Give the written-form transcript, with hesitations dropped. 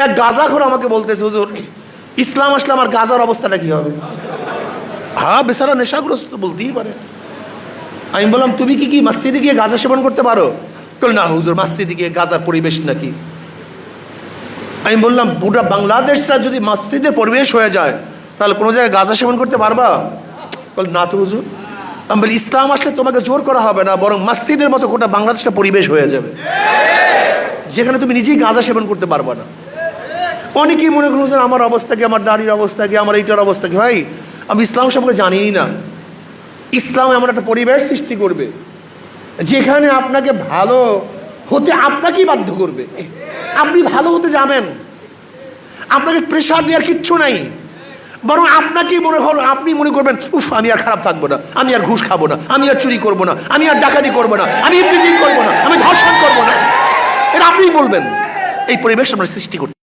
এক গাঁজাখোর আমাকে বলতেছে, হুজুর ইসলাম আসলে আমার গাঁজার অবস্থাটা কি হবে? হ্যাঁ, বেচারা নেশাগ্রস্ত, বলতেই পারে। আমি বললাম, তুমি কি মসজিদে গিয়ে গাঁজা সেবন করতে পারো? বলল, না হুজুর, মসজিদে গিয়ে গাঁজার পরিবেশ নাকি। আমি বললাম, পুরো বাংলাদেশটা যদি মসজিদের পরিবেশ হয়ে যায় তাহলে কোনো জায়গায় গাঁজা সেবন করতে পারবা? বল, না তো হুজুর। আমি বলি, ইসলাম আসলে তোমাকে জোর করা হবে না, বরং মসজিদের মতো গোটা বাংলাদেশটা পরিবেশ হয়ে যাবে, যেখানে তুমি নিজেই গাঁজা সেবন করতে পারবা না। অনেকেই মনে করছেন আমার অবস্থা কি, আমার দাড়ির অবস্থা কি, আমার এইটার অবস্থা কি। ভাই, আমি ইসলাম সম্পর্কে জানিই না। ইসলাম এমন একটা পরিবেশ সৃষ্টি করবে যেখানে আপনাকে ভালো হতে আপনাকেই বাধ্য করবে। আপনি ভালো হতে যাবেন, আপনাকে প্রেশার দেওয়ার কিচ্ছু নাই, বরং আপনাকেই আপনি মনে করবেন, উফ, আমি আর খারাপ থাকবো না, আমি আর ঘুষ খাবো না, আমি আর চুরি করবো না, আমি আর ডাকাতি করবো না, আমি ইবটিজিং করবো না, আমি ধর্ষণ করবো না। এটা আপনিই বলবেন। এই পরিবেশ আমরা সৃষ্টি করতে